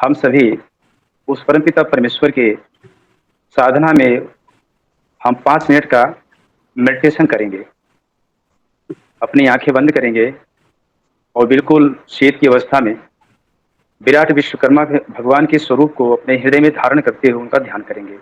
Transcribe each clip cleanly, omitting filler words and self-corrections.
हम सभी उस परमपिता परमेश्वर के साधना में हम 5 मिनट का मेडिटेशन करेंगे। अपनी आंखें बंद करेंगे और बिल्कुल शेष की अवस्था में विराट विश्वकर्मा भगवान के स्वरूप को अपने हृदय में धारण करते हुए उनका ध्यान करेंगे।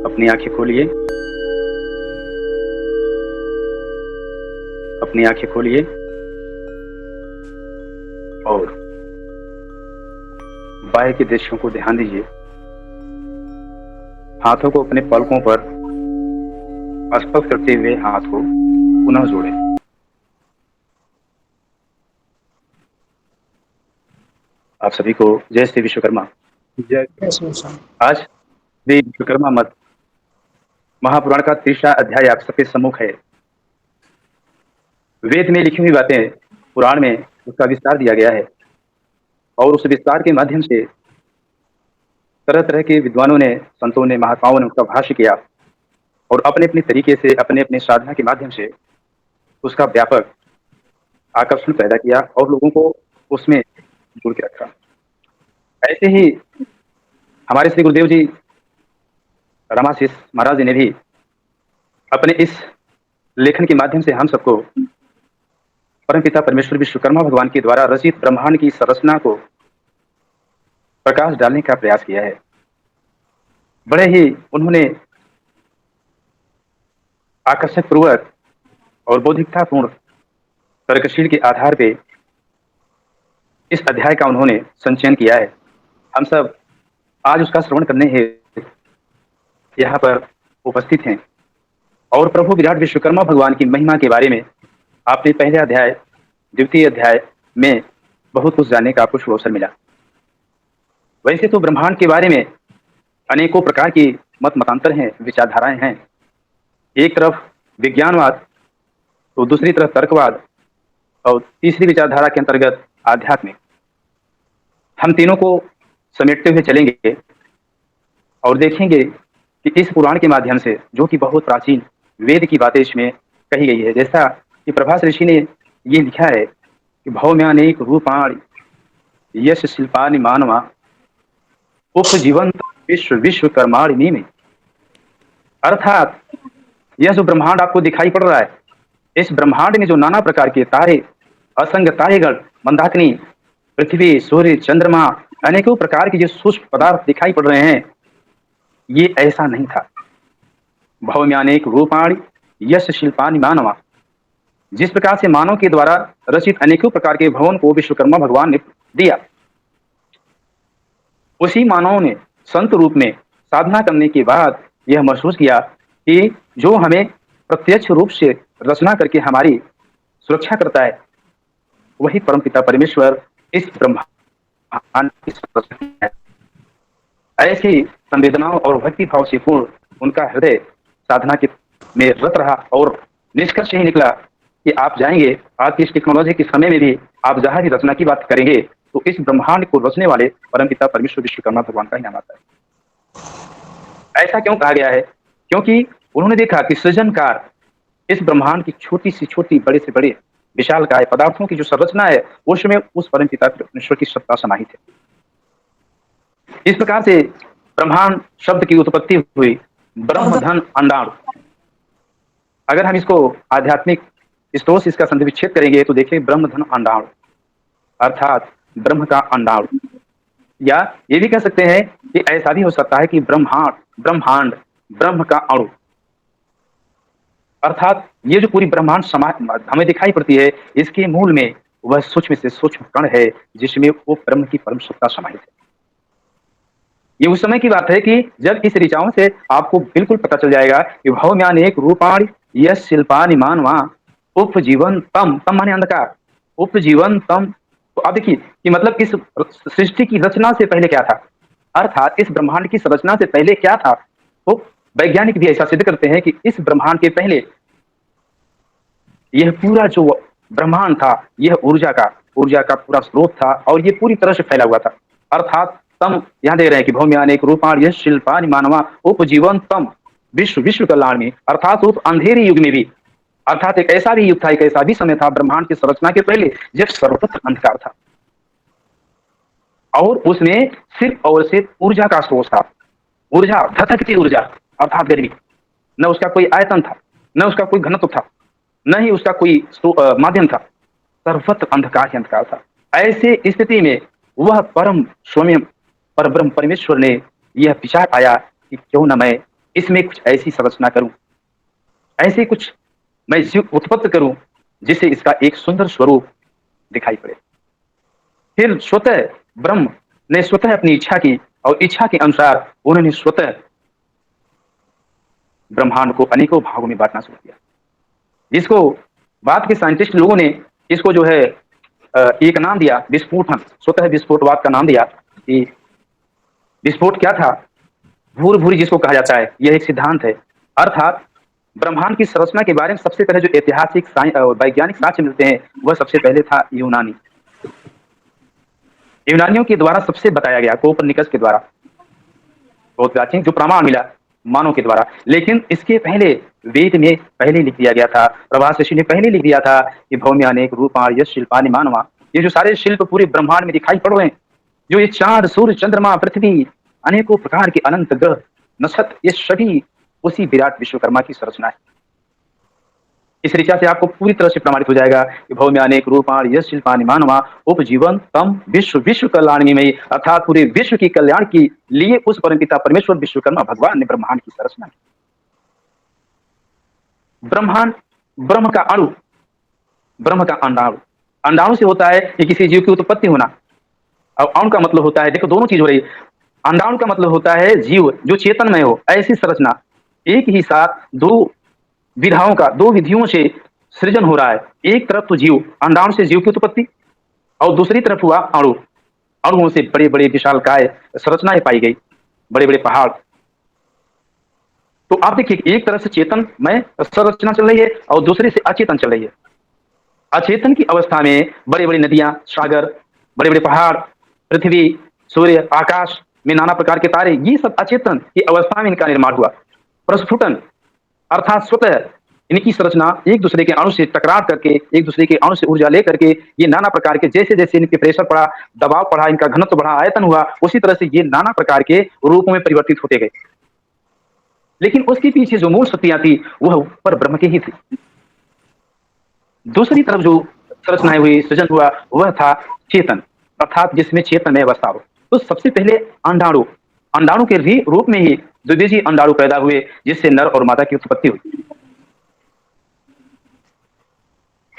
अपनी आंखें खोलिए। अपनी आंखें खोलिए और बाहर के दृश्यों को ध्यान दीजिए। हाथों को अपने पलकों पर स्पर्श करते हुए हाथ को पुनः जोड़ें। आप सभी को जय श्री विश्वकर्मा। आज श्री विश्वकर्मा मत महापुराण का 3रा अध्याय आप सबके सम्मुख है। वेद में लिखी हुई बातें पुराण में उसका विस्तार दिया गया है और उस विस्तार के माध्यम से तरह तरह के विद्वानों ने, संतों ने, महात्माओं ने उसका भाष्य किया और अपने अपने तरीके से, अपने अपने साधना के माध्यम से उसका व्यापक आकर्षण पैदा किया और लोगों को उसमें जोड़ के रखा। ऐसे ही हमारे श्री गुरुदेव जी रामाशीष महाराज जी ने भी अपने इस लेखन के माध्यम से हम सबको परमपिता परमेश्वर विश्वकर्मा भगवान के द्वारा रचित ब्रह्मांड की संरचना को प्रकाश डालने का प्रयास किया है। बड़े ही उन्होंने आकर्षक पूर्वक और बौद्धिकतापूर्ण तर्कशील के आधार पे इस अध्याय का उन्होंने संचयन किया है। हम सब आज उसका श्रवण करने हेतु यहाँ पर उपस्थित हैं और प्रभु विराट विश्वकर्मा भगवान की महिमा के बारे में आपने पहले अध्याय, द्वितीय अध्याय में बहुत कुछ जानने का आपको शुभ अवसर मिला। वैसे तो ब्रह्मांड के बारे में अनेकों प्रकार की मत मतांतर हैं, विचारधाराएं हैं। एक तरफ विज्ञानवाद, तो दूसरी तरफ तर्कवाद और तीसरी विचारधारा के अंतर्गत आध्यात्मिक। हम तीनों को समेटते हुए चलेंगे और देखेंगे कि इस पुराण के माध्यम से, जो कि बहुत प्राचीन वेद की बातें इसमें कही गई है, जैसा कि प्रभास ऋषि ने ये लिखा है कि भौम्यानेक रूपाणि यश शिल्पानि मानवा उपजीवंत विश्व विश्वकर्माणि में। अर्थात यह जो ब्रह्मांड आपको दिखाई पड़ रहा है, इस ब्रह्मांड में जो नाना प्रकार के तारे, असंग तारेगण, मंदाकिनी, पृथ्वी, सूर्य, चंद्रमा, अनेकों प्रकार के जो सूक्ष्म पदार्थ दिखाई पड़ रहे हैं, ये ऐसा नहीं था। भौम्यानेक रूपाणि यश शिल्पानि मानवा, जिस प्रकार से मानव के द्वारा रचित अनेकों प्रकार के भवन को विश्वकर्मा भगवान ने दिया, उसी मानव ने संत रूप में साधना करने के बाद यह महसूस किया कि जो हमें प्रत्यक्ष रूप से रचना करके हमारी सुरक्षा करता है, वही परमपिता परमेश्वर इस ब्रह्मांड की संरचना है। ऐसी संवेदनाओं और भक्ति भाव से पूर्ण उनका हृदय साधना के में रत रहा और निष्कर्ष ही निकला कि आप जाएंगे आज की इस टेक्नोलॉजी के समय में भी आप जहां भी रचना की बात करेंगे तो इस ब्रह्मांड को रचने वाले परमपिता परमेश्वर विश्वकर्मा भगवान का ही नाम आता है। ऐसा क्यों कहा गया है? क्योंकि उन्होंने देखा कि सृजनकार इस ब्रह्मांड की छोटी से छोटी, बड़े से बड़े, विशालकाय पदार्थों की जो संरचना है, उसमें उस परमपिता परमेश्वर की सत्ता समाहित है। इस प्रकार से ब्रह्मांड शब्द की उत्पत्ति हुई। ब्रह्म धन अंडाणु, अगर हम इसको आध्यात्मिक स्रोत से इसका संधि विच्छेद करेंगे तो देखिए ब्रह्म धन अंडाणु अर्थात ब्रह्म का अंडाणु, या ये भी कह सकते हैं कि ऐसा भी हो सकता है कि ब्रह्मांड ब्रह्मांड ब्रह्म का अणु, अर्थात ये जो पूरी ब्रह्मांड हमें दिखाई पड़ती है, इसके मूल में वह सूक्ष्म से सूक्ष्म कण है जिसमें वो ब्रह्म की परम सत्ता समाहित है। ये उस समय की बात है कि जब इस ऋचाओं से आपको बिल्कुल पता चल जाएगा कि भौम्यान एक रूपाणी यश शिल्पानि मानवा उपजीवन तम, तम माने अंधकार, उपजीवन तम। तो आप देखिए कि मतलब इस सृष्टि की रचना से पहले क्या था, अर्थात इस ब्रह्मांड की संरचना से पहले क्या था। तो वैज्ञानिक भी ऐसा सिद्ध करते हैं कि इस ब्रह्मांड के पहले यह पूरा जो ब्रह्मांड था, यह ऊर्जा का पूरा स्रोत था और ये पूरी तरह से फैला हुआ था। अर्थात तम यहाँ दे रहे हैं कि भौम्यान एक रूपाण यश शिल्पानि मानवा उपजीवन तम विश्व विश्व कल्याण में, अर्थात उस अंधेरे युग में भी, अर्थात एक ऐसा भी युग था, एक ऐसा भी समय था ब्रह्मांड की संरचना के पहले जब सर्वत्र अंधकार था और उसमें सिर्फ और सिर्फ ऊर्जा का स्रोत था। ऊर्जा, धधकती ऊर्जा अर्थात गर्मी। न उसका कोई आयतन था, न उसका कोई घनत्व था, न ही उसका कोई माध्यम था, सर्वत्र अंधकार ही अंधकार था। ऐसे स्थिति में वह परम स्वयं परब्रह्म परमेश्वर ने यह विचार आया कि क्यों न मैं इसमें कुछ ऐसी संरचना करूं, ऐसे कुछ मैं जीव उत्पत्ति करूं जिससे इसका एक सुंदर स्वरूप दिखाई पड़े। फिर स्वतः ब्रह्म ने स्वतः अपनी इच्छा की और इच्छा के अनुसार उन्होंने स्वतः ब्रह्मांड को अनेकों भागों में बांटना शुरू किया, जिसको बाद के साइंटिस्ट लोगों ने इसको जो है एक नाम दिया विस्फोटन, स्वतः विस्फोटवाद का नाम दिया कि विस्फोट क्या था, भूर भूरी जिसको कहा जाता है, यह एक सिद्धांत है। अर्थात ब्रह्मांड की संरचना के बारे में सबसे पहले जो ऐतिहासिक वैज्ञानिक साक्ष्य मिलते हैं वह सबसे पहले था यूनानियों के द्वारा सबसे बताया गया, कोपरनिकस के द्वारा, बहुत प्राचीन जो प्रमाण मिला मानव के द्वारा। लेकिन इसके पहले वेद में पहले लिख दिया गया था, प्रभास ऋषि ने पहले लिख दिया था कि भौम्य अनेक रूपाण यश शिल्पानि मानवा। ये जो सारे शिल्प पूरे ब्रह्मांड में दिखाई पड़ रहे हैं, जो ये चांद सूर्य चंद्रमा पृथ्वी अनेकों प्रकार के अनंत ग्रह नक्षत्र, ये सभी उसी विराट विश्वकर्मा की संरचना है। इस ऋचा से आपको पूरी तरह से प्रमाणित हो जाएगा कि भौम्य अनेक रूपाण यश शिल्पानि मानवा उपजीवन तम विश्व विश्व कल्याण में, अर्थात पूरे विश्व की कल्याण के लिए उस परमपिता परमेश्वर विश्वकर्मा भगवान ने ब्रह्मांड की संरचना की। ब्रह्मांड ब्रह्म का अणु, ब्रह्म का अंडाणु, अंडाणु से होता है कि किसी जीव की उत्पत्ति होना, और अणु का मतलब होता है, देखो दोनों चीज हो रही है। अंडाणु का मतलब होता है जीव जो चेतनमय हो, ऐसी संरचना। एक ही साथ दो विधाओं का, दो विधियों से सृजन हो रहा है। एक तरफ तो जीव, अंडाणु से जीव की उत्पत्ति, और दूसरी तरफ हुआ अणु, अणुओं से बड़े बड़े विशालकाय संरचनाएं पाई गई, बड़े बड़े पहाड़। तो आप देखिए एक तरफ से चेतन में संरचना चल रही है और दूसरे से अचेतन चल रही है। अचेतन की अवस्था में बड़ी बड़ी नदियां, सागर, बड़े बड़े पहाड़, पृथ्वी, सूर्य, आकाश में नाना प्रकार के तारे, ये सब अचेतन की अवस्था में इनका निर्माण हुआ। प्रस्फुटन अर्थात स्वतः इनकी संरचना एक दूसरे के अणु से टकराव करके, एक दूसरे के अणु से ऊर्जा लेकर के, ये नाना प्रकार के जैसे जैसे इनके प्रेशर पड़ा, दबाव पड़ा, इनका घनत्व बढ़ा, आयतन हुआ, उसी तरह से ये नाना प्रकार के रूपों में परिवर्तित होते गए। लेकिन उसके पीछे जो मूल शक्तियां थी वह ऊपर ब्रह्म की ही थी। दूसरी तरफ जो संरचनाएं हुई, सृजन हुआ, वह था चेतन, अर्थात जिसमें चेतन अवस्था हो। तो सबसे पहले अंडाणु, अंडाणु के रूप में ही द्विबीजीय अंडाणु पैदा हुए, जिससे नर और मादा की उत्पत्ति हुई।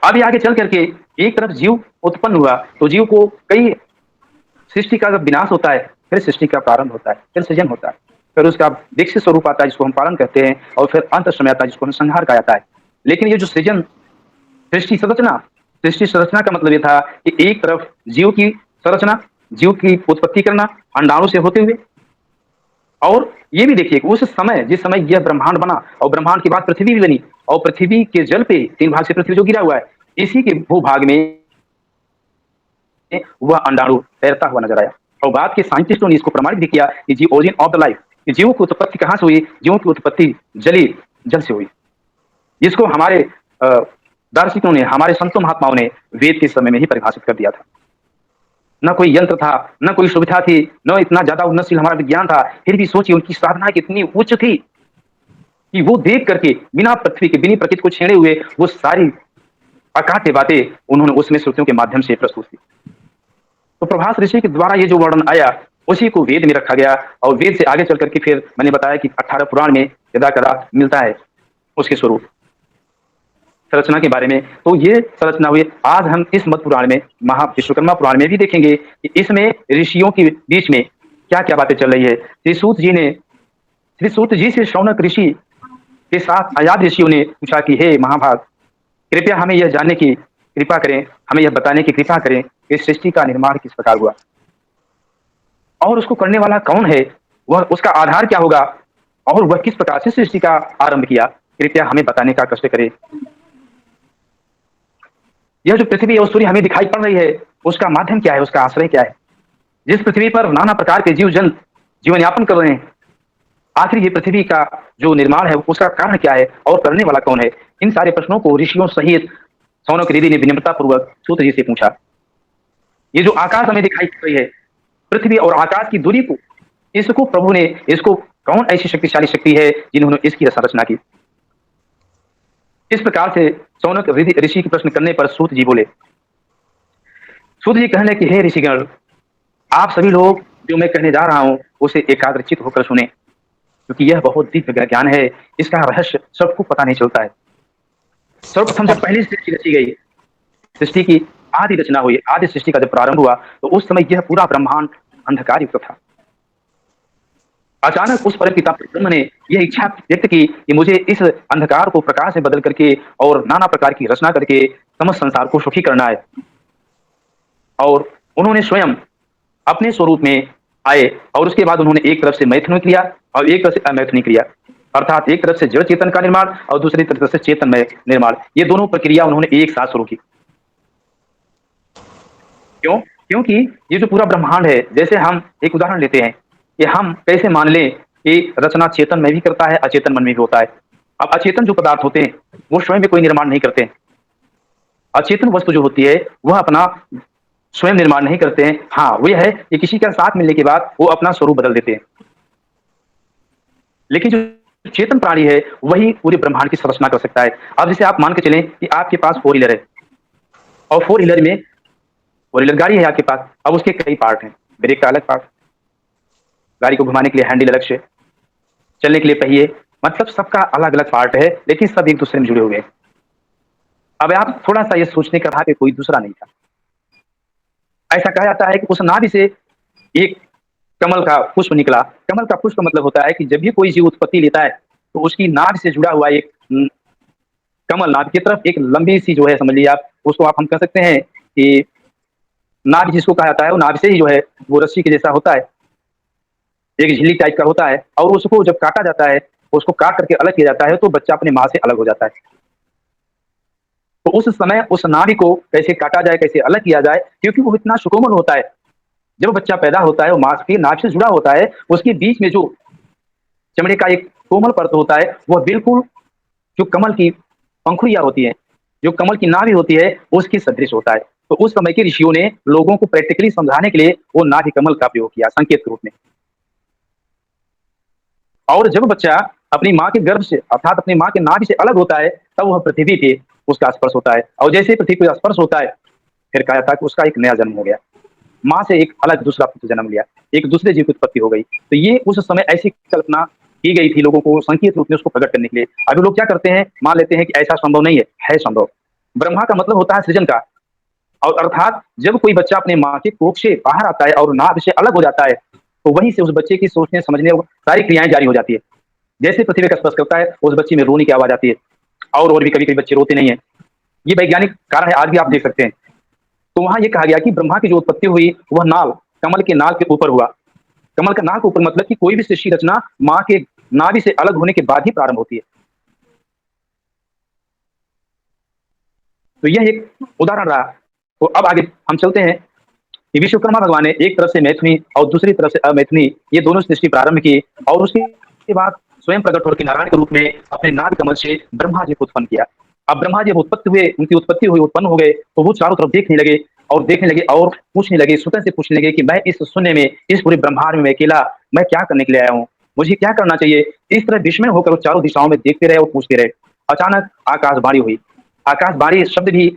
अभी आगे चल करके एक तरफ जीव उत्पन्न हुआ, तो जीव को कई सृष्टि का जब विनाश होता है, फिर सृष्टि का प्रारंभ होता है, फिर सृजन होता है, फिर उसका विकसित स्वरूप आता है जिसको हम पालन कहते हैं, और फिर अंत समय आता है जिसको हम संहार कहा जाता है। लेकिन ये जो सृजन, सृष्टि संरचना, सृष्टि संरचना का मतलब ये था कि एक तरफ जीव की संरचना, जीव की उत्पत्ति करना अंडाणु से होते हुए, और ये भी देखिए कि उस समय जिस समय यह ब्रह्मांड बना और ब्रह्मांड के बाद पृथ्वी भी बनी और पृथ्वी के जल पे 3 भाग से पृथ्वी जो गिरा हुआ है, इसी के भूभाग में वह अंडाणु तैरता हुआ नजर आया। और बाद के साइंटिस्टों ने इसको प्रमाणित भी किया कि जी ओरिजिन ऑफ द लाइफ, कि जीवों की उत्पत्ति कहाँ से हुई? जीवों की उत्पत्ति जलीय जल से हुई। जिसको हमारे अ, दार्शनिकों ने, हमारे संतों महात्माओं ने वेद के समय में ही परिभाषित कर दिया था। ना कोई यंत्र था, ना कोई सुविधा थी, न इतना ज्यादा उन्नतशील हमारा विज्ञान था, फिर भी सोचिए उनकी साधना कितनी उच्च थी कि वो देख करके बिना पृथ्वी के, बिना प्रकृति को छेड़े हुए वो सारी अकाट्य बातें उन्होंने उसमें श्रुतियों के माध्यम से प्रस्तुत की। तो प्रभास ऋषि के द्वारा ये जो वर्णन आया, उसी को वेद में रखा गया और वेद से आगे चल करके फिर मैंने बताया कि 18 पुराण में यदा कदा मिलता है उसके स्वरूप संरचना के बारे में। तो ये संरचना हुई। आज हम इस मत पुराण में, महा विश्वकर्मा पुराण में भी देखेंगे कि इसमें ऋषियों के बीच में क्या क्या बातें चल रही है। श्री सूत जी से शौनक ऋषि के साथ अयाद ऋषियों ने पूछा कि हे महाभाग, कृपया हमें यह जानने की कृपा करें, हमें यह बताने की कृपा करें कि सृष्टि का निर्माण किस प्रकार हुआ और उसको करने वाला कौन है, वह उसका आधार क्या होगा और वह किस प्रकार से सृष्टि का आरंभ किया, कृपया हमें बताने का कष्ट करें। यह जो पृथ्वी और सूर्य हमें दिखाई पड़ रही है, उसका माध्यम क्या है, उसका आश्रय क्या है? जिस पृथ्वी पर नाना प्रकार के जीव जंतु जीवन यापन कर रहे हैं, आखिर ये पृथ्वी का जो निर्माण है उसका कारण क्या है और करने वाला कौन है? इन सारे प्रश्नों को ऋषियों सहित सौनक ऋषि ने विनम्रता पूर्वक सूत जी से पूछा। ये जो आकाश हमें दिखाई पड़ रही है, पृथ्वी और आकाश की दूरी को, इसको प्रभु ने, इसको कौन ऐसी शक्तिशाली शक्ति है जिन्होंने इसकी संरचना की? इस प्रकार से सौनक ऋषि के प्रश्न करने पर सूत जी बोले। सूत जी कहने कि हे ऋषिगण, आप सभी लोग जो मैं कहने जा रहा हूं उसे एकाग्रचित होकर सुने, क्योंकि यह बहुत दिव्य ज्ञान है। इसका रहस्य सबको पता नहीं चलता है। सर्वप्रथम जब पहली सृष्टि रची गई, सृष्टि की आदि रचना हुई, आदि सृष्टि का जब प्रारंभ हुआ, तो उस समय यह पूरा ब्रह्मांड अंधकार युक्त था। अचानक उस परम पिता ब्रह्म ने यह इच्छा व्यक्त की कि मुझे इस अंधकार को प्रकाश में बदल करके और नाना प्रकार की रचना करके समस्त संसार को सुखी करना है। और उन्होंने स्वयं अपने स्वरूप में आए और उसके बाद उन्होंने एक तरफ से मैथुन क्रिया और एक तरफ से अमैथुनी क्रिया, अर्थात एक तरफ से जड़ चेतन का निर्माण और दूसरी तरफ से चेतनमय निर्माण, ये दोनों प्रक्रिया उन्होंने एक साथ शुरू की। क्यों? क्योंकि ये जो पूरा ब्रह्मांड है, जैसे हम एक उदाहरण लेते हैं कि हम कैसे मान लें कि रचना चेतन में भी करता है, अचेतन मन में भी होता है। अब अचेतन जो पदार्थ होते हैं वो स्वयं में कोई निर्माण नहीं करते। अचेतन वस्तु जो होती है वह अपना स्वयं निर्माण नहीं करते हैं। हाँ, वो है कि किसी के साथ मिलने के बाद वो अपना स्वरूप बदल देते हैं। लेकिन जो चेतन प्राणी है वही पूरे ब्रह्मांड की संरचना कर सकता है। अब जैसे आप मान के चलें कि आपके पास फोर व्हीलर है और फोर व्हीलर में, फोर व्हीलर गाड़ी है आपके पास, अब उसके कई पार्ट हैं। ब्रेक का अलग पार्ट, गाड़ी को घुमाने के लिए हैंडल अलग से, चलने के लिए पहिए, मतलब सबका अलग अलग पार्ट है, लेकिन सब एक दूसरे में जुड़े हुए हैं। अब आप थोड़ा सा ये सोचने का था कि कोई दूसरा नहीं था। ऐसा कहा जाता है कि उस नाभि से एक कमल का पुष्प निकला। कमल का पुष्प मतलब होता है कि जब भी कोई जीव उत्पत्ति लेता है तो उसकी नाभि से जुड़ा हुआ एक कमल, नाभि की तरफ एक लंबी सी जो है, समझ लीजिए आप उसको, आप हम कह सकते हैं कि नाभि जिसको कहा जाता है वो नाभि से ही जो है वो रस्सी के जैसा होता है, एक झिल्ली टाइप का होता है, और उसको जब काटा जाता है, उसको काट करके अलग किया जाता है तो बच्चा अपने माँ से अलग हो जाता है। तो उस समय उस नाभि को कैसे काटा जाए, कैसे अलग किया जाए, क्योंकि वो इतना सुकोमल होता है। जब बच्चा पैदा होता है वो माँ के नाभि से जुड़ा होता है, उसके बीच में जो चमड़े का एक कोमल परत होता है वह बिल्कुल जो कमल की पंखुड़ियां होती हैं, जो कमल की नाभि होती है उसकी सदृश होता है। तो उस समय के ऋषियों ने लोगों को प्रैक्टिकली समझाने के लिए वो नाभि कमल का प्रयोग किया संकेत के रूप में। और जब बच्चा अपनी माँ के गर्भ से, अर्थात अपनी माँ के नाभि से अलग होता है, तब वह पृथ्वी पे उसका स्पर्श होता है, और जैसे ही पृथ्वी को स्पर्श होता है फिर कहा जाता है कि उसका एक नया जन्म हो गया। माँ से एक अलग दूसरा पुत्र जन्म लिया, एक दूसरे जीव की उत्पत्ति हो गई। तो ये उस समय ऐसी कल्पना की गई थी लोगों को संकेत रूप में उसको प्रकट करने के लिए। अभी लोग क्या करते हैं, मान लेते हैं कि ऐसा संभव नहीं है संभव। ब्रह्मा का मतलब होता है सृजन का, और अर्थात जब कोई बच्चा अपने माँ के कोख से बाहर आता है और नाभि से अलग हो जाता है, तो वहीं से उस बच्चे की सोचने समझने सारी क्रियाएं जारी हो जाती है। जैसे पृथ्वी का स्पर्श करता है उस बच्चे में रोने की आवाज आती है, और भी कभी कभी बच्चे रोते नहीं है। ये वैज्ञानिक कारण है, आज भी आप देख सकते हैं। तो वहां ये कहा गया कि ब्रह्मा की जो उत्पत्ति हुई वह नाल, कमल के नाल के ऊपर हुआ, कमल का नाक ऊपर मतलब कि कोई भी सृष्टि रचना माँ के नाभि से अलग होने के बाद ही प्रारंभ होती है। तो यह एक उदाहरण रहा। तो अब आगे हम चलते हैं कि विश्वकर्मा भगवान ने एक तरफ से मैथुनी और दूसरी तरफ से अमैथुनी ये दोनों सृष्टि प्रारंभ की और उसके बाद स्वयं प्रकट होकर नारायण के रूप में अपने नाग कमल से ब्रह्मा जी को उत्पन्न किया। अब ब्रह्मा जी उत्पत्ति हुए, उनकी उत्पत्ति हुई, उत्पन्न हो गए, तो वो चारों तरफ देखने लगे और पूछने लगे, स्वतः से पूछने लगे कि मैं इस शून्य में, इस पूरे ब्रह्मांड में मैं अकेला, मैं क्या करने के लिए आया हूँ, मुझे क्या करना चाहिए। इस तरह विस्मय होकर वो चारों दिशाओं में देखते रहे और पूछते रहे। अचानक आकाशवाणी हुई। आकाशवाणी शब्द भी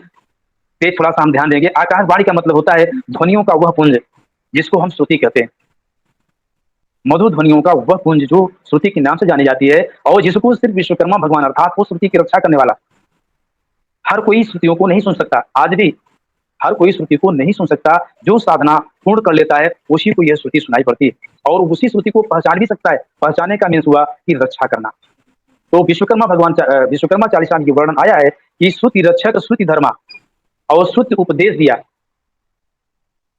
पे थोड़ा सा हम ध्यान देंगे। आकाशवाणी का मतलब होता है ध्वनियों का वह पुंज जिसको हम श्रुति कहते हैं। मधुर ध्वनियों का वह पुंज जो श्रुति के नाम से जानी जाती है और जिसको सिर्फ विश्वकर्मा भगवान अर्थात वो श्रुति की रक्षा करने वाला, हर कोई श्रुतियों को नहीं सुन सकता। आज भी हर कोई श्रुति को नहीं सुन सकता। जो साधना पूर्ण कर लेता है उसी को यह श्रुति सुनाई पड़ती है और उसी श्रुति को पहचान भी सकता है। पहचानने का मीन्स हुआ कि रक्षा करना। तो विश्वकर्मा चालीसा में ये वर्णन आया है कि श्रुति रक्षक श्रुति धर्मा और श्रुति उपदेश दिया।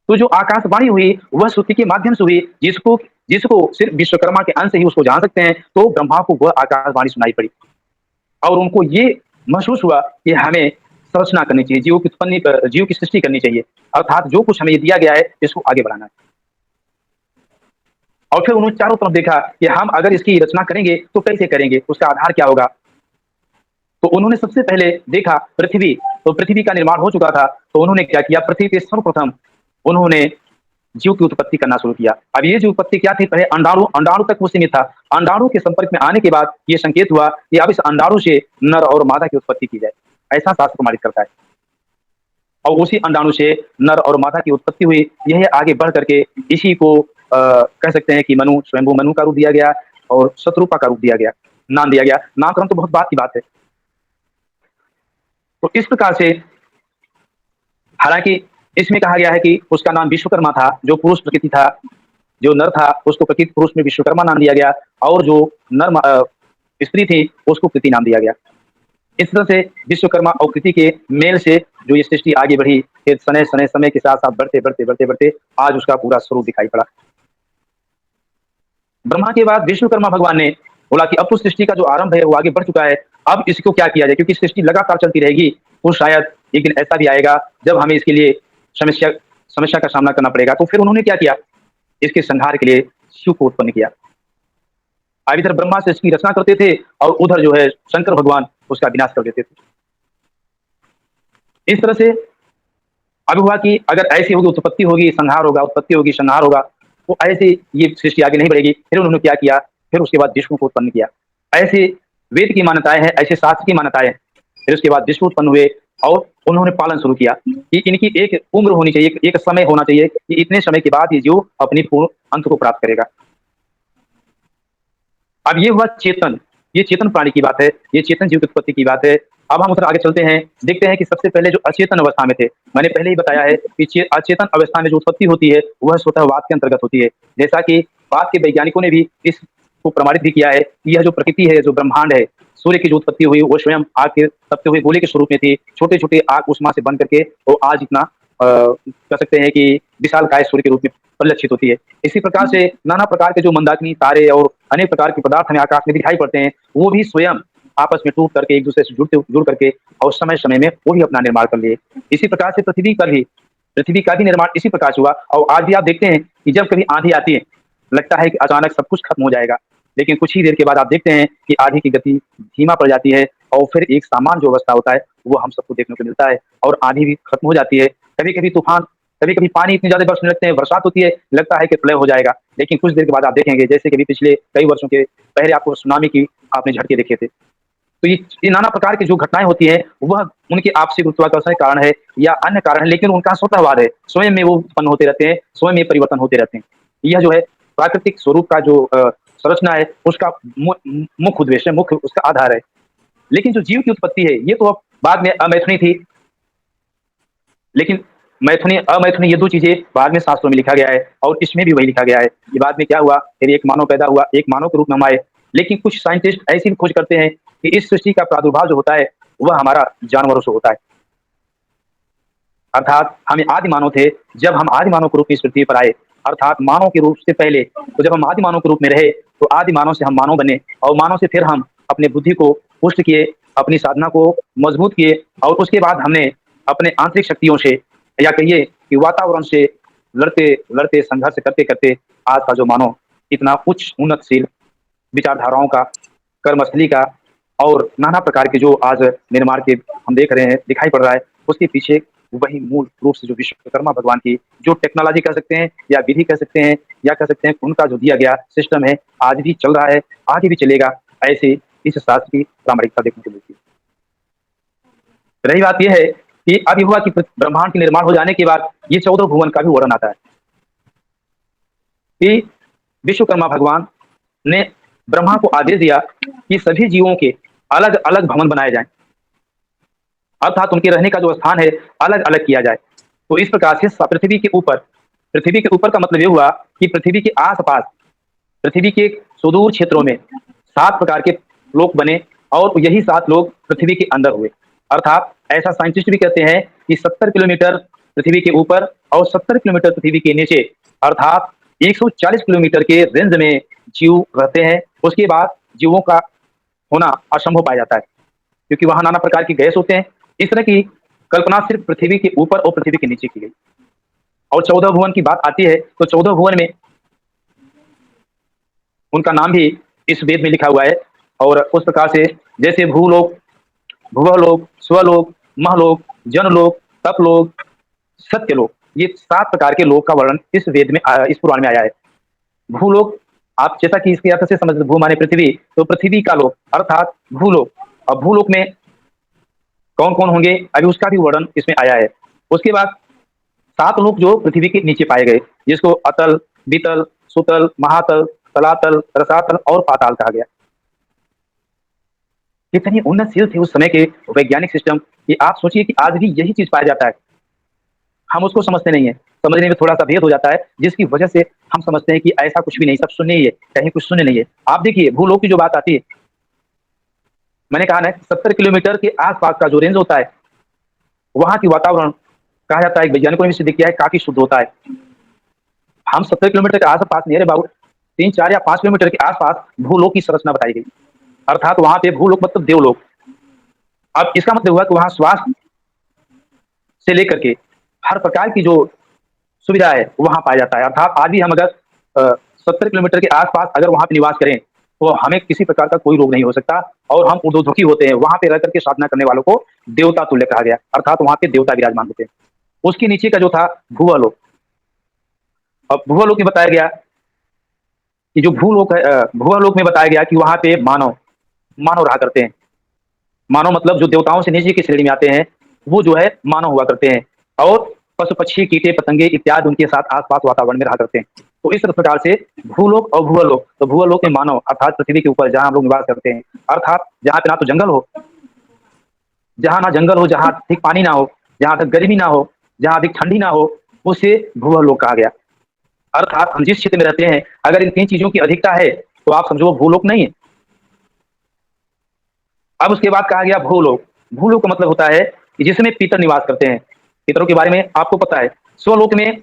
तो जो आकाशवाणी हुई वह श्रुति के माध्यम से हुई, जिसको जिसको सिर्फ विश्वकर्मा के अंश ही उसको जान सकते हैं। तो ब्रह्मा को वह आकाशवाणी सुनाई पड़ी और उनको ये महसूस हुआ कि हमें संरचना करनी चाहिए, जीव की सृष्टि करनी चाहिए, अर्थात जो कुछ हमें दिया गया है इसको आगे बढ़ाना है। और फिर उन्होंने चारों तरफ देखा कि हम अगर इसकी रचना करेंगे तो कैसे करेंगे, उसका आधार क्या होगा। तो उन्होंने सबसे पहले देखा पृथ्वी, तो पृथ्वी का निर्माण हो चुका था। तो उन्होंने क्या किया, पृथ्वी पे सर्वप्रथम उन्होंने जीव की उत्पत्ति करना शुरू किया। अब ये जो उत्पत्ति क्या थी, पहले अंडाणु अंडाणु तक वो सीमित था। अंडाणु के संपर्क में आने के बाद ये संकेत हुआ कि अब इस अंडाणु से नर और मादा की उत्पत्ति की जाए, ऐसा शास्त्र प्रमाणित करता है। और उसी अंडाणु से नर और मादा की उत्पत्ति हुई। यह आगे बढ़ करके इसी को कह सकते हैं कि मनु, स्वयंभू मनु का रूप दिया गया और शत्रुपा का रूप दिया गया, नाम दिया गया। नामकरण तो बहुत बात की बात है। तो इस प्रकार से, हालांकि इसमें कहा गया है कि उसका नाम विश्वकर्मा था, जो पुरुष प्रकृति था, जो नर था उसको प्रकृति पुरुष में विश्वकर्मा नाम दिया गया और जो स्त्री थी उसको कृति नाम दिया गया। इस तरह से विश्वकर्मा और कृति के मेल से जो ये सृष्टि आगे बढ़ी, फिर समय के साथ साथ बढ़ते आज उसका पूरा स्वरूप दिखाई पड़ा। ब्रह्मा के बाद विश्वकर्मा भगवान ने बोला कि अब तो सृष्टि का जो आरंभ है वो आगे बढ़ चुका है, अब इसको क्या किया जाए, क्योंकि सृष्टि लगातार चलती रहेगी। तो शायद एक दिन ऐसा भी आएगा जब हमें इसके लिए समस्या समस्या का सामना करना पड़ेगा। तो फिर उन्होंने क्या किया, इसके संहार के लिए शिव को उत्पन्न किया। अब इधर ब्रह्मा से इसकी रचना करते थे और उधर जो है शंकर भगवान उसका विनाश कर देते थे। इस तरह से अब हुआ कि अगर ऐसी होगी, उत्पत्ति होगी संहार होगा, उत्पत्ति होगी संहार होगा, तो ऐसे ये सृष्टि आगे नहीं बढ़ेगी। फिर उन्होंने क्या किया, फिर उसके बाद विष्णु को उत्पन्न किया। ऐसे वेद की मान्यताएं हैं, ऐसे शास्त्र की मान्यताएं हैं। फिर उसके बाद विष्णु उत्पन्न हुए और उन्होंने पालन शुरू किया कि इनकी एक उम्र होनी चाहिए, एक समय होना चाहिए कि इतने समय के बाद ये जीव अपनी पूर्ण अंत को प्राप्त करेगा। अब ये हुआ चेतन, ये चेतन प्राणी की बात है, ये चेतन जीव की उत्पत्ति की बात है। अब हम उधर आगे चलते हैं, देखते हैं कि सबसे पहले जो अचेतन अवस्था में थे, मैंने पहले ही बताया है कि अचेतन अवस्था में जो उत्पत्ति होती है वह स्वतः वात के अंतर्गत होती है। जैसा कि वात के वैज्ञानिकों ने भी इसको प्रमाणित भी किया है कि यह जो प्रकृति है, जो ब्रह्मांड है, सूर्य की जो उत्पत्ति हुई वो स्वयं आग के तपते हुए गोले के स्वरूप में थी। छोटे छोटे आग उष्मा से बन करके वो आज इतना कह सकते हैं कि विशालकाय सूर्य के रूप में परिलक्षित होती है। इसी प्रकार से नाना प्रकार के जो मंदाकिनी तारे और अनेक प्रकार के पदार्थ हमें आकाश में दिखाई पड़ते हैं, वो भी स्वयं आपस में टूट करके एक दूसरे से जुड़ करके और समय समय में वो भी अपना निर्माण कर लिए। इसी प्रकार से पृथ्वी का भी निर्माण इसी प्रकार से हुआ। और आज भी आप देखते हैं कि जब कभी आंधी आती है, लगता है कि अचानक सब कुछ खत्म हो जाएगा, लेकिन कुछ ही देर के बाद आप देखते हैं कि आंधी की गति धीमा पड़ जाती है और फिर एक सामान्य जो अवस्था होता है वो हम सबको देखने को मिलता है और आंधी भी खत्म हो जाती है। कभी कभी तूफान, कभी कभी पानी इतने ज्यादा बरसने लगते हैं, बरसात होती है, लगता है कि प्रलय हो जाएगा, लेकिन कुछ देर के बाद आप देखेंगे जैसे कि पिछले कई वर्षों के पहले आपको सुनामी की आपने झटके देखे थे। तो ये नाना प्रकार की जो घटनाएं होती है वह उनके आपसी गुरुत्वाकर्षण के कारण है या अन्य कारण है, लेकिन उनका स्वतःवाद है, स्वयं में वो उत्पन्न होते रहते हैं, स्वयं में परिवर्तन होते रहते हैं। यह जो है प्राकृतिक स्वरूप का जो संरचना है उसका मुख्य उद्देश्य, मुख्य उसका आधार है। लेकिन जो जीव की उत्पत्ति है ये तो अब बाद में अमैथुनी थी, लेकिन मैथुनी अमैथुनी ये दो चीजें बाद में शास्त्रों में लिखा गया है और इसमें भी वही लिखा गया है कि बाद में क्या हुआ, फिर एक मानव पैदा हुआ, एक मानव के रूप में हम आए। लेकिन कुछ साइंटिस्ट ऐसी भी खोज करते हैं कि इस सृष्टि का प्रादुर्भाव जो होता है वह हमारा जानवरों से होता है, अर्थात हम आदि मानव थे। जब हम आदि मानव के रूप में इस पृथ्वी पर आए, अर्थात मानव के रूप से पहले। तो जब हम आदि मानव के रूप में रहे, तो आदि मानव से हम मानव बने, और मानव से फिर हम अपने बुद्धि को पुष्ट किए, अपनी साधना को मजबूत किए, और उसके बाद हमने अपने आंतरिक शक्तियों से, या कहिए कि वातावरण से लड़ते लड़ते, संघर्ष करते करते, आज का जो मानव इतना उच्च उन्नतशील विचारधाराओं का, कर्मस्थली का, और नाना प्रकार के जो आज निर्माण के हम देख रहे हैं, दिखाई पड़ रहा है, उसके पीछे वही मूल रूप से जो विश्वकर्मा भगवान की जो टेक्नोलॉजी कह सकते हैं, या विधि कह सकते हैं, या कह सकते हैं उनका जो दिया गया सिस्टम है, आज भी चल रहा है, आगे भी चलेगा। ऐसे इस शास्त्र की प्रामाणिकता देखने को मिलती है। रही बात यह है कि अब ये हुआ कि ब्रह्मांड के निर्माण हो जाने के बाद ये 14 भुवन का भी वर्णन आता है कि विश्वकर्मा भगवान ने ब्रह्मा को आदेश दिया कि सभी जीवों के अलग अलग भवन बनाए जाएं, अर्थात उनके रहने का जो स्थान है अलग अलग किया जाए। तो इस प्रकार से पृथ्वी के ऊपर का मतलब ये हुआ कि पृथ्वी के आसपास, पृथ्वी के सुदूर क्षेत्रों में 7 प्रकार के लोक बने, और यही 7 लोग पृथ्वी के अंदर हुए। अर्थात ऐसा साइंटिस्ट भी कहते हैं कि 70 किलोमीटर पृथ्वी के ऊपर और 70 किलोमीटर पृथ्वी के नीचे, अर्थात 140 किलोमीटर के रेंज में जीव रहते हैं। उसके बाद जीवों का होना असंभव पाया जाता है, क्योंकि वहां नाना प्रकार के गैस होते हैं। इस तरह की कल्पना सिर्फ पृथ्वी के ऊपर और पृथ्वी के नीचे की गई। और 14 भुवन की बात आती है, तो 14 भुवन में उनका नाम भी इस वेद में लिखा हुआ है। और उस प्रकार से जैसे भूलोक, भुवलोक, स्वलोक, महलोक, जनलोक, तपलोक, सत्यलोक, ये 7 प्रकार के लोक का वर्णन इस वेद में, इस पुराण में आया है। भूलोक, आप जैसा कि इसके अर्थ से समझ, भू माने पृथ्वी, तो पृथ्वी का लोक अर्थात भूलोक। अब भूलोक में कौन कौन होंगे, अभी उसका भी वर्णन इसमें आया है। उसके बाद 7 लोक जो पृथ्वी के नीचे पाए गए, जिसको अतल, वितल, सुतल, महातल, तलातल, रसातल और पाताल कहा गया। कितनी उन्नतशील थे उस समय के वैज्ञानिक सिस्टम, कि आप सोचिए कि आज भी यही चीज पाया जाता है, हम उसको समझते नहीं है। समझने में थोड़ा सा भेद हो जाता है, जिसकी वजह से हम समझते हैं कि ऐसा कुछ भी नहीं, सब शून्य ही है, कहीं कुछ शून्य नहीं है। आप देखिए भूलोक की जो बात आती है, मैंने कहा ना 70 किलोमीटर के आसपास का जो रेंज होता है, वहां की वातावरण कहा जाता है, वैज्ञानिकों ने भी सिद्ध किया है, काफी शुद्ध होता है। हम 70 किलोमीटर के आसपास नियर अबाउट 3, 4 या 5 किलोमीटर के आसपास भूलोक की संरचना बताई गई, अर्थात वहां पे भूलोक मतलब देवलोक। अब इसका मतलब हुआ कि वहां स्वास्थ्य से लेकर के हर प्रकार की जो सुविधा है वहां पाया जाता है। अर्थात आज भी हम अगर 70 किलोमीटर के आसपास अगर वहां पे निवास करें, तो हमें किसी प्रकार का कोई रोग नहीं हो सकता, और हम ऊर्ध्वमुखी होते हैं। वहां पे रह करके साधना करने वालों को देवता तुल्य कहा गया, अर्थात वहां पे देवता विराजमान होते हैं। उसके नीचे का जो था भूवलोक। अब भूवलोक में बताया गया कि जो भूलोक है, भूवलोक में बताया गया कि वहां पे मानव मानव रहा करते हैं। मानव मतलब जो देवताओं से नीचे की श्रेणी में आते हैं, वो जो है मानव हुआ करते हैं, और पशु पक्षी कीटे पतंगे इत्यादि उनके साथ आसपास वातावरण में रहा करते हैं। तो इस प्रकार से भूलोक और भूवलोक, तो भूवलोक में मानव अर्थात पृथ्वी के ऊपर जहां हम लोग निवास करते हैं, अर्थात जहां पे ना तो जंगल हो, जहां ना जंगल हो, जहां अधिक पानी ना हो, जहां तक गर्मी ना हो, जहां अधिक ठंडी ना हो, उसे भूवलोक कहा गया। अर्थात हम जिस क्षेत्र में रहते हैं, अगर इन 3 चीजों की अधिकता है, तो आप समझो वो भूलोक नहीं है। अब उसके बाद कहा गया भूलोक। भूलोक का मतलब होता है कि जिसमें पितर निवास करते हैं। पितरों के बारे में आपको पता है। स्वलोक में,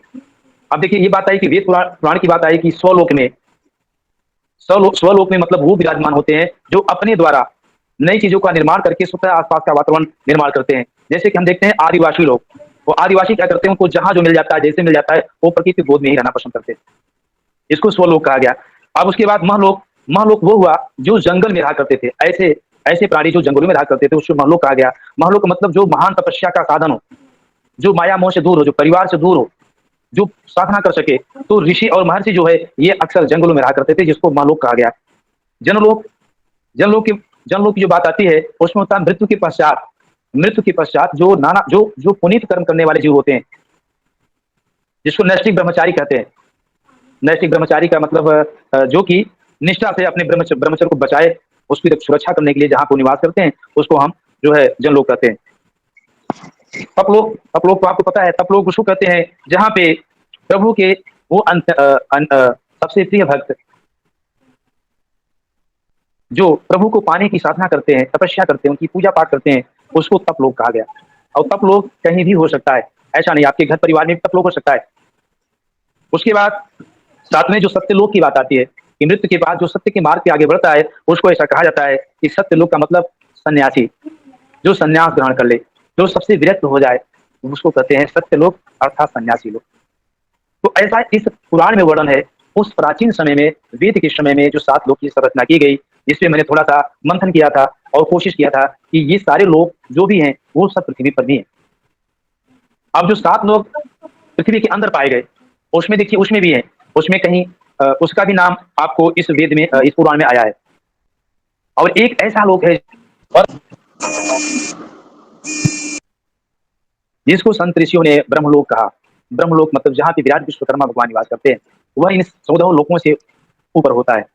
अब देखिए ये बात आई कि वेद पुराण की बात आई कि स्वलोक में, स्वलोक में मतलब वो विराजमान होते हैं जो अपने द्वारा नई चीजों का निर्माण करके स्वतः आसपास का वातावरण निर्माण करते हैं। जैसे कि हम देखते हैं आदिवासी लोग, वो आदिवासी क्या करते हैं, उनको जहां जो मिल जाता है, जैसे मिल जाता है, वो प्रकृति की गोद में ही रहना पसंद करते हैं। इसको स्वलोक कहा गया। अब उसके बाद महलोक। महलोक वो हुआ जो जंगल में रहा करते थे, ऐसे ऐसे प्राणी जो जंगलों में रहा करते थे, उसको महलोक कहा गया। महलोक का मतलब जो महान तपस्या का साधन हो, जो माया मोह से दूर हो, जो परिवार से दूर हो, जो साधना कर सके। तो ऋषि और महर्षि जो है, ये अक्सर जंगलों में रहा करते थे, जिसको महलोक कहा गया। जनलोक। जनलोक की जनलोक की जो बात आती है, उसमें होता है मृत्यु के पश्चात। मृत्यु के पश्चात जो नाना जो जो पुनीत कर्म करने वाले जीव होते हैं, जिसको नैष्ठिक ब्रह्मचारी कहते हैं। नैष्ठिक ब्रह्मचारी का मतलब जो कि निष्ठा से अपने ब्रह्मचर्य को बचाए, उसकी सुरक्षा करने के लिए जहां को निवास करते हैं, उसको हम जो है जनलोक कहते हैं। तपलोक। तपलोक तो आपको पता है, तपलोक उसको कहते हैं जहां पे प्रभु के वो सबसे प्रिय भक्त जो प्रभु को पाने की साधना करते हैं, तपस्या करते हैं, उनकी पूजा पाठ करते हैं, उसको तपलोक कहा गया। और तपलोक कहीं भी हो सकता है, ऐसा नहीं आपके घर परिवार में तपलोक हो सकता है। उसके बाद साथ में जो सत्य लोक की बात आती है कि मृत्यु के बाद जो सत्य के मार्ग पे आगे बढ़ता है उसको ऐसा कहा जाता है कि सत्य लोक का मतलब सन्यासी, जो सन्यास ग्रहण कर ले, जो सबसे विरक्त हो जाए, उसको कहते हैं सत्य लोक अर्थात सन्यासी लोग। तो ऐसा इस पुराण में वर्णन है। उस प्राचीन समय में, वेद के समय में जो 7 लोक की संरचना की गई, इसमें मैंने थोड़ा सा मंथन किया था और कोशिश किया था कि ये सारे लोग जो भी हैं वो सब पृथ्वी पर भी हैं। अब जो 7 लोग पृथ्वी के अंदर पाए गए, उसमें देखिए उसमें भी है, उसमें कहीं उसका भी नाम आपको इस वेद में इस पुराण में आया है। और एक ऐसा लोक है और जिसको संत ऋषियों ने ब्रह्मलोक कहा। ब्रह्मलोक मतलब जहां पे विराट विश्वकर्मा भगवान निवास करते हैं, वह इन 14 लोकों से ऊपर होता है।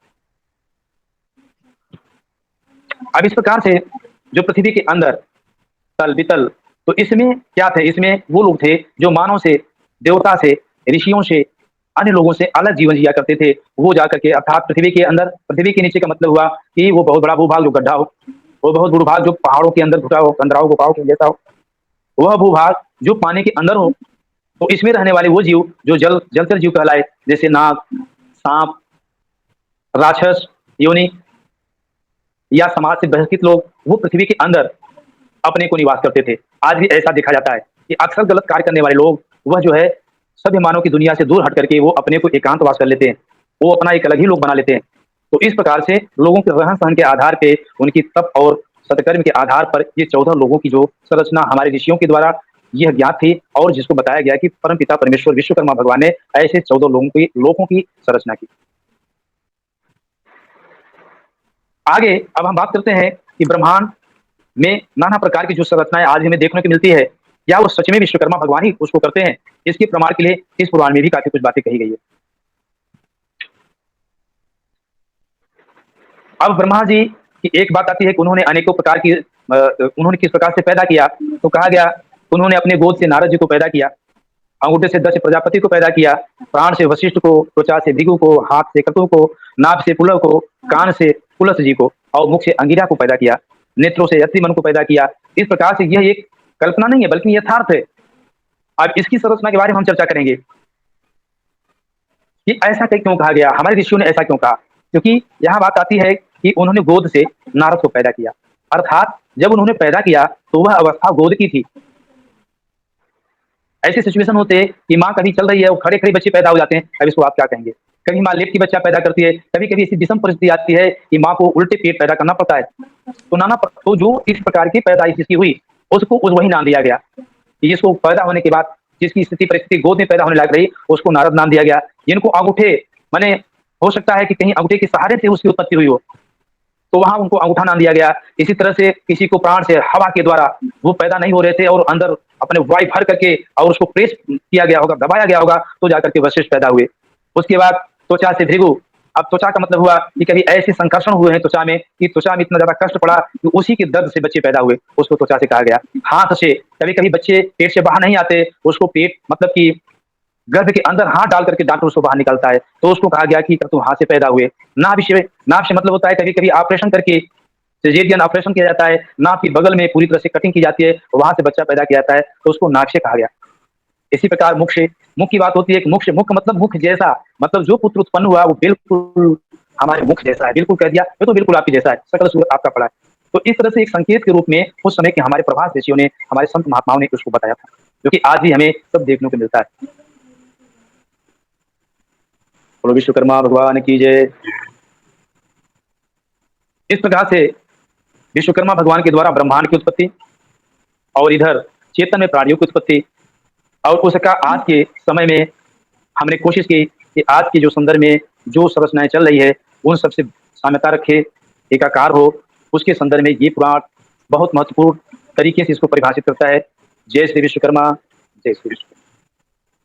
अब इस प्रकार से जो पृथ्वी के अंदर तल वितल, तो इसमें क्या थे, इसमें वो लोग थे जो मानव से, देवता से, ऋषियों से, अन्य लोगों से अलग जीवन जिया करते थे। वो जाकर के अर्थात पृथ्वी के अंदर, पृथ्वी के नीचे का मतलब हुआ कि वो बहुत बड़ा भूभाग जो गड्ढा हो, वो बहुत भूभाग जो पहाड़ों के अंदर घुटा हो, कंदराओं गुफाओं के जैसा हो, वह भूभाग जो पानी के अंदर हो। तो इसमें रहने वाले वो जीव जो जलचर जीव कहलाए, जैसे नाग, सांप, राक्षस, योनि या समाज से बहिष्कृत लोग, वो पृथ्वी के अंदर अपने को निवास करते थे। आज भी ऐसा देखा जाता है कि अक्सर गलत कार्य करने वाले लोग, वह जो है सभ्य मानव की दुनिया से दूर हट करके वो अपने को एकांतवास कर लेते हैं, वो अपना एक अलग ही लोक बना लेते हैं। तो इस प्रकार से लोगों के रहन सहन के आधार पे, उनकी तप और सत्कर्म के आधार पर ये 14 लोगों की जो संरचना हमारे ऋषियों के द्वारा यह ज्ञात थी और जिसको बताया गया कि परम पिता परमेश्वर विश्वकर्मा भगवान ने ऐसे 14 लोगों की संरचना की। आगे अब हम बात करते हैं कि ब्रह्मांड में नाना प्रकार की जो संरचनाएं आज हमें देखने को मिलती है, क्या वो सच में विश्वकर्मा भगवान ही उसको करते हैं? इसके प्रमाण के लिए इस पुराण में भी काफी कुछ बातें कही गई है। अब ब्रह्मा जी की एक बात आती है कि उन्होंने अनेकों प्रकार की उन्होंने किस प्रकार से पैदा किया, तो कहा गया उन्होंने अपने गोद से नारद जी को पैदा किया, अंगूठे से दक्ष प्रजापति को पैदा किया, प्राण से वशिष्ठ को, त्वचा से भृगु को, हाथ से क्रतु को, नाभ से पुलव को, कान से पुलस जी को और मुख से अंगिरा को पैदा किया, नेत्रों से यत्रिमन को पैदा किया। इस प्रकार से यह एक कल्पना नहीं है बल्कि यथार्थ है। अब इसकी संरचना के बारे में हम चर्चा करेंगे कि ऐसा क्यों कहा गया, हमारे ऋषियों ने ऐसा क्यों कहा। क्योंकि यहाँ बात आती है कि उन्होंने गोद से नारद को पैदा किया, अर्थात जब उन्होंने पैदा किया तो वह अवस्था गोद की थी। ऐसे सिचुएशन होते हैं कि माँ कभी चल रही है, वो खड़े खड़े बच्चे पैदा हो जाते हैं, अब इसको आप क्या कहेंगे। कभी माँ लेट की बच्चा पैदा करती है, कभी कभी ऐसी विषम परिस्थिति आती है कि माँ को उल्टे पेट पैदा करना पड़ता है। तो जो इस प्रकार की पैदाइश जिसकी हुई उसको वही नाम दिया गया कि जिसको पैदा होने के बाद जिसकी स्थिति परिस्थिति गोद में पैदा होने लग रही उसको नारद नाम दिया गया। जिनको अंगूठे, माने हो सकता है कि कहीं अंगूठे के सहारे से उसकी उत्पत्ति हुई हो, तो वहां उनको अंगूठा नाम दिया गया। इसी तरह से किसी को प्राण से हवा के द्वारा वो पैदा नहीं हो रहे थे और अंदर अपने वायु भर करके और उसको प्रेस किया गया होगा, दबाया गया होगा, तो जाकर के वशिष्ठ पैदा हुए। उसके बाद त्वचा से भृगु। अब त्वचा का मतलब हुआ कि कभी ऐसे संकर्षण हुए हैं त्वचा में कि त्वचा में इतना ज्यादा कष्ट पड़ा कि उसी के दर्द से बच्चे पैदा हुए, उसको त्वचा से कहा गया। हाथ से, कभी कभी बच्चे पेट से बाहर नहीं आते, उसको पेट मतलब कि गर्भ के अंदर हाथ डाल करके डॉक्टर उसको बाहर निकलता है, तो उसको कहा गया कि तुम हाथ से पैदा हुए। नाभ से मतलब होता है कभी कभी ऑपरेशन करके सिजेरियन ऑपरेशन किया जाता है, नाभ की बगल में पूरी तरह से कटिंग की जाती है, वहां से बच्चा पैदा किया जाता है, तो उसको नाभ से कहा गया। इसी प्रकार मुख से, मुख की बात होती है कि मुख मतलब मुख जैसा, मतलब जो पुत्र उत्पन्न हुआ वो बिल्कुल हमारे मुख जैसा है। बिल्कुल कह दिया तो बिल्कुल आपकी जैसा है, सकल सूरत आपका पड़ा है। तो इस तरह से एक संकेत के रूप में उस समय के हमारे प्रभास ऋषियों ने, हमारे संत महात्माओं ने उसको बताया था, जो कि आज भी हमें सब देखने को मिलता है। बोलो विश्वकर्मा भगवान की जय। इस प्रकार से विश्वकर्मा भगवान के द्वारा ब्रह्मांड की उत्पत्ति और इधर चेतन में प्राणियों की उत्पत्ति, और उसका आज के समय में हमने कोशिश की कि आज के जो संदर्भ में जो संरचनाएं चल रही है उन सबसे साम्यता रखे, एकाकार हो। उसके संदर्भ में ये पुराण बहुत महत्वपूर्ण तरीके से इसको परिभाषित करता है। जय श्री विश्वकर्मा, जय श्री विश्वकर्मा।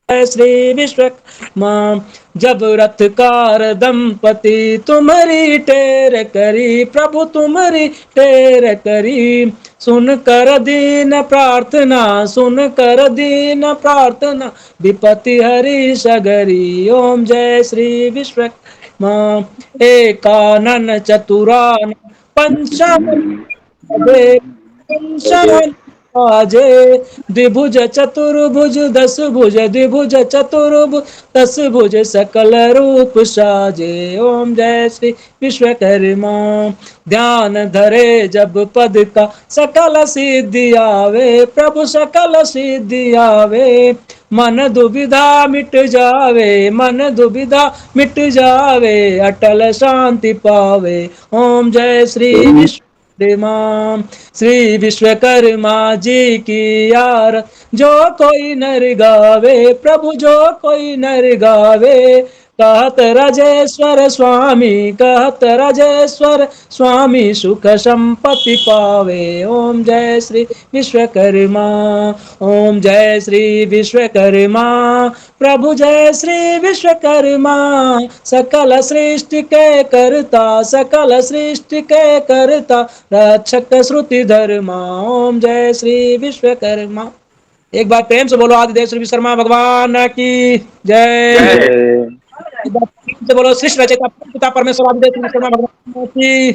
श्री विश्वकर्मा जब रथकार दंपति तुम्हारी टेर करी, प्रभु तुम्हारी टेर करी, सुन कर दीन प्रार्थना, सुन कर दीन प्रार्थना, विपत्ति हरि सगरी। ओम जय श्री विश्वकर्मा एकानन चतुरान पंचानन साजे, द्विभुज चतुर्भुज दस भुज, द्विभुज चतुर्भुज दस भुज सकल रूप साजे। ओम जय श्री विश्वकर्मा। ध्यान धरे जब पद का सकल सिद्धि आवे, प्रभु सकल सिद्धि आवे। मन दुविधा मिट जावे, मन दुविधा मिट जावे, अटल शांति पावे। ओम जय श्री विश्वकर्मा। श्री विश्वकर्मा जी की यार जो कोई नर गावे, प्रभु जो कोई नर गावे। कहत राजेश्वर स्वामी, कहत राजेश्वर स्वामी, सुख संपत्ति पावे। ओम जय श्री विश्वकर्मा। ओम जय श्री विश्वकर्मा। प्रभु जय श्री विश्वकर्मा। सकल सृष्टि के करता, सकल सृष्टि के करता, रक्षक श्रुति धर्मा। ओम जय श्री विश्वकर्मा। एक बार प्रेम से बोलो आदिदेव श्री विश्वकर्मा भगवान की जय। जय। एक बार प्रेम से बोलो सृष्टि रचयिता पिता परमेश्वर आदिदेव श्री विश्वकर्मा भगवान की